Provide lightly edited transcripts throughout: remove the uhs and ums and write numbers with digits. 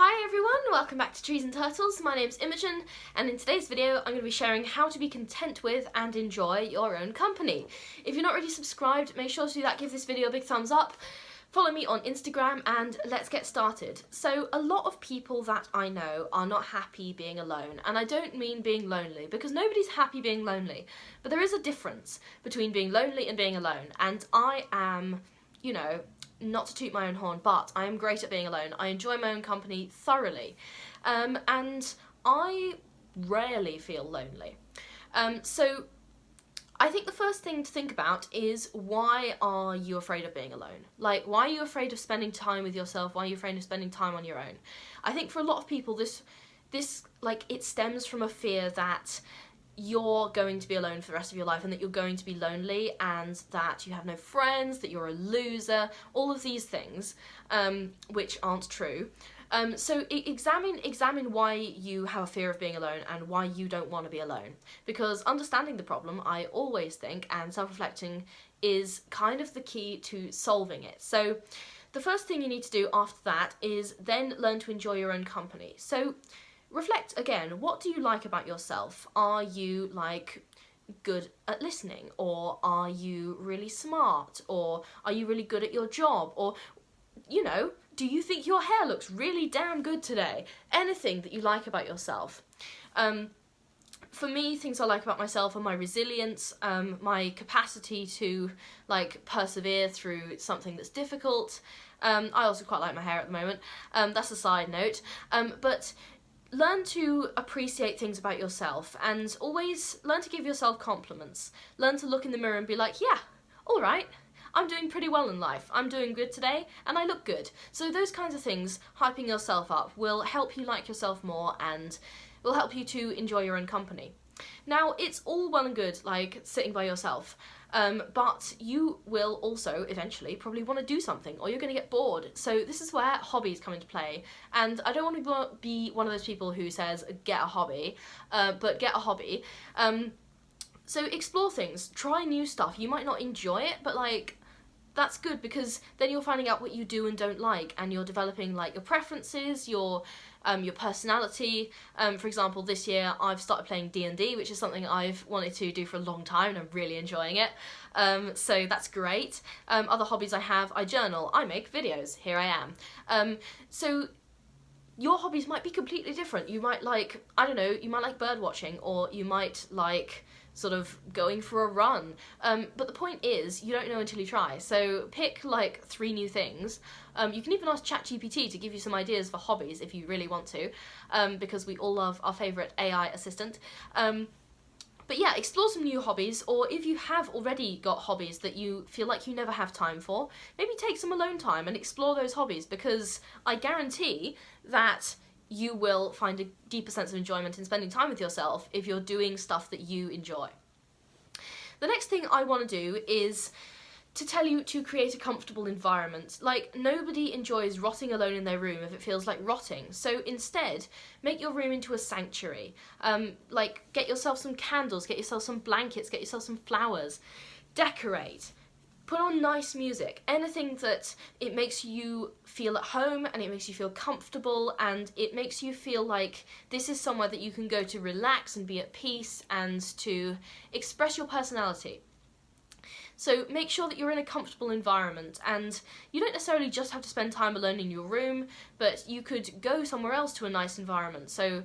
Hi everyone, welcome back to Trees and Turtles. My name's Imogen, and in today's video I'm going to be sharing how to be content with and enjoy your own company. If you're not already subscribed, make sure to do that, give this video a big thumbs up, follow me on Instagram, and let's get started. So a lot of people that I know are not happy being alone, and I don't mean being lonely, because nobody's happy being lonely, but there is a difference between being lonely and being alone, and I am, not to toot my own horn, but I am great at being alone. I enjoy my own company thoroughly, and I rarely feel lonely. So I think the first thing to think about is, why are you afraid of being alone? Like, why are you afraid of spending time with yourself? Why are you afraid of spending time on your own? I think for a lot of people this it stems from a fear that you're going to be alone for the rest of your life, and that you're going to be lonely, and that you have no friends, that you're a loser, all of these things, which aren't true. So examine why you have a fear of being alone and why you don't want to be alone. Because understanding the problem, I always think, and self-reflecting is kind of the key to solving it. So the first thing you need to do after that is then learn to enjoy your own company. So reflect again, what do you like about yourself? Are you good at listening, or are you really smart, or are you really good at your job, or do you think your hair looks really damn good today? Anything that you like about yourself. For me, things I like about myself are my resilience, my capacity to persevere through something that's difficult. I also quite like my hair at the moment. That's a side note. But learn to appreciate things about yourself, and always learn to give yourself compliments. Learn to look in the mirror and be like, yeah, all right, I'm doing pretty well in life. I'm doing good today, and I look good. So those kinds of things, hyping yourself up, will help you like yourself more, and will help you to enjoy your own company. Now, it's all well and good, sitting by yourself, but you will also eventually probably want to do something, or you're going to get bored. So this is where hobbies come into play, and I don't want to be one of those people who says get a hobby, but get a hobby. So explore things, try new stuff. You might not enjoy it, but that's good, because then you're finding out what you do and don't like, and you're developing your preferences, your personality. For example, this year I've started playing D&D, which is something I've wanted to do for a long time, and I'm really enjoying it. So that's great. Other hobbies I have: I journal, I make videos, here I am. So your hobbies might be completely different. You might you might like bird watching, or you might like sort of going for a run. But the point is, you don't know until you try. So pick 3 new things. You can even ask ChatGPT to give you some ideas for hobbies if you really want to, because we all love our favourite AI assistant. But yeah, explore some new hobbies, or if you have already got hobbies that you feel like you never have time for, maybe take some alone time and explore those hobbies, because I guarantee that you will find a deeper sense of enjoyment in spending time with yourself if you're doing stuff that you enjoy. The next thing I want to do is to tell you to create a comfortable environment. Nobody enjoys rotting alone in their room if it feels like rotting. So instead, make your room into a sanctuary. Get yourself some candles, get yourself some blankets, get yourself some flowers. Decorate. Put on nice music, anything that it makes you feel at home, and it makes you feel comfortable, and it makes you feel like this is somewhere that you can go to relax and be at peace and to express your personality. So make sure that you're in a comfortable environment, and you don't necessarily just have to spend time alone in your room, but you could go somewhere else to a nice environment. So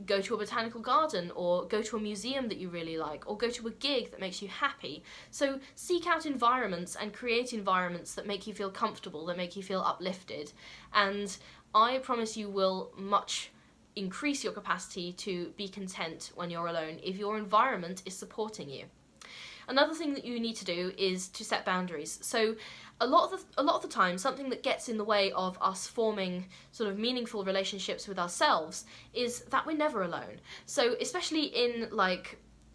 go to a botanical garden, or go to a museum that you really like, or go to a gig that makes you happy. So seek out environments and create environments that make you feel comfortable, that make you feel uplifted, and I promise you will much increase your capacity to be content when you're alone if your environment is supporting you. Another thing that you need to do is to set boundaries. So a lot of the time, something that gets in the way of us forming sort of meaningful relationships with ourselves is that we're never alone. So especially in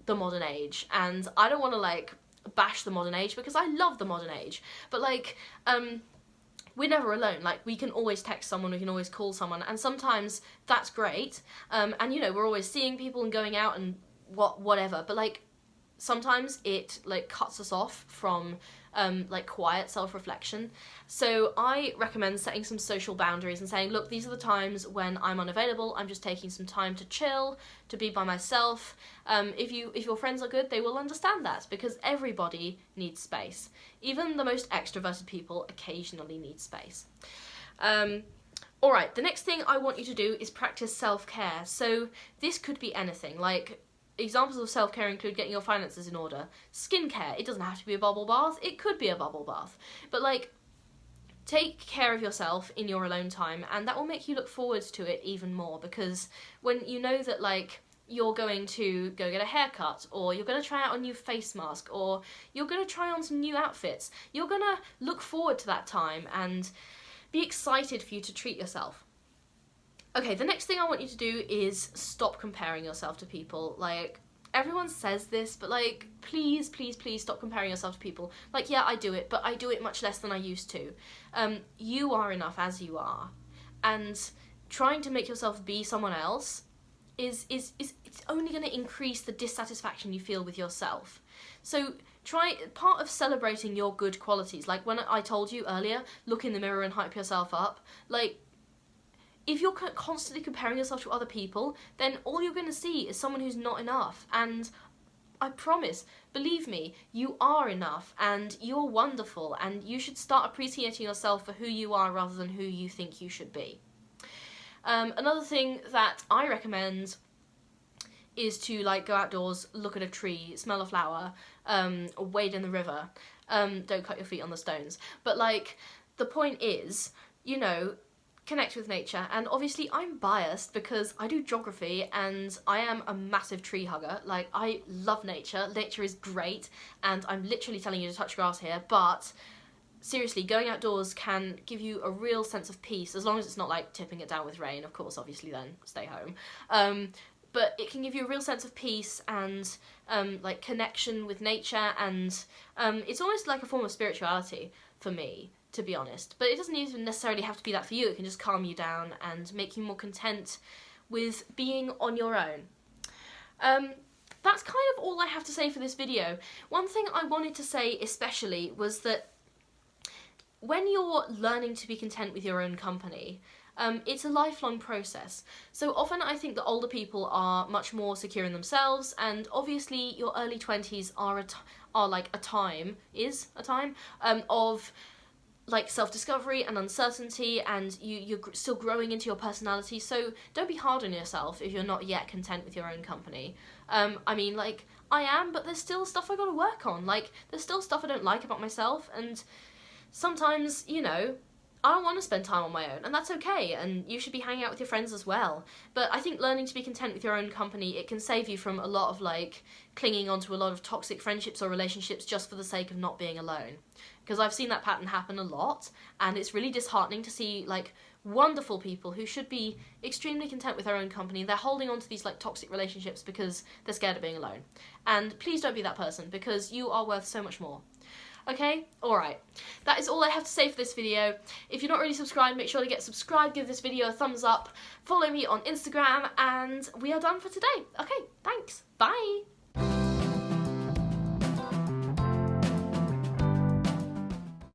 the modern age, and I don't want to bash the modern age, because I love the modern age, but we're never alone. We can always text someone, we can always call someone, and sometimes that's great. And we're always seeing people and going out and whatever, but sometimes it like cuts us off from like quiet self-reflection. So I recommend setting some social boundaries and saying, look, these are the times when I'm unavailable, I'm just taking some time to chill, to be by myself. If your friends are good, they will understand that, because everybody needs space. Even the most extroverted people occasionally need space. Alright, the next thing I want you to do is practice self-care. So this could be anything, like examples of self-care include getting your finances in order, skincare, it doesn't have to be a bubble bath, it could be a bubble bath, but like, take care of yourself in your alone time, and that will make you look forward to it even more, because when you know that like, you're going to go get a haircut, or you're going to try out a new face mask, or you're going to try on some new outfits, you're going to look forward to that time and be excited for you to treat yourself. Okay, the next thing I want you to do is stop comparing yourself to people. Like, everyone says this, but like, please, please, please stop comparing yourself to people. Like, yeah, I do it, but I do it much less than I used to. You are enough as you are. And trying to make yourself be someone else is it's only going to increase the dissatisfaction you feel with yourself. So part of celebrating your good qualities, like when I told you earlier, look in the mirror and hype yourself up, like, if you're constantly comparing yourself to other people, then all you're going to see is someone who's not enough. And I promise, believe me, you are enough, and you're wonderful, and you should start appreciating yourself for who you are rather than who you think you should be. Another thing that I recommend is to like go outdoors, look at a tree, smell a flower, wade in the river. Don't cut your feet on the stones. But like, the point is, you know, connect with nature. And obviously I'm biased because I do geography and I am a massive tree hugger. Like, I love nature. Nature is great, and I'm literally telling you to touch grass here, but seriously, going outdoors can give you a real sense of peace, as long as it's not like tipping it down with rain, of course, obviously then stay home. But it can give you a real sense of peace and like connection with nature, and it's almost like a form of spirituality for me, to be honest. But it doesn't even necessarily have to be that for you. It can just calm you down and make you more content with being on your own. That's kind of all I have to say for this video. One thing I wanted to say especially was that when you're learning to be content with your own company, it's a lifelong process. So often I think that older people are much more secure in themselves, and obviously your early 20s are a time of like self-discovery and uncertainty, and you're still growing into your personality, so don't be hard on yourself if you're not yet content with your own company. I mean, like, I am, but there's still stuff I gotta work on. Like, there's still stuff I don't like about myself, and sometimes, you know, I don't want to spend time on my own, and that's okay, and you should be hanging out with your friends as well. But I think learning to be content with your own company, it can save you from a lot of, like, clinging onto a lot of toxic friendships or relationships just for the sake of not being alone. Because I've seen that pattern happen a lot, and it's really disheartening to see, like, wonderful people who should be extremely content with their own company, they're holding on to these, like, toxic relationships because they're scared of being alone. And please don't be that person, because you are worth so much more. Okay? Alright. That is all I have to say for this video. If you're not already subscribed, make sure to get subscribed, give this video a thumbs up, follow me on Instagram, and we are done for today. Okay, thanks. Bye!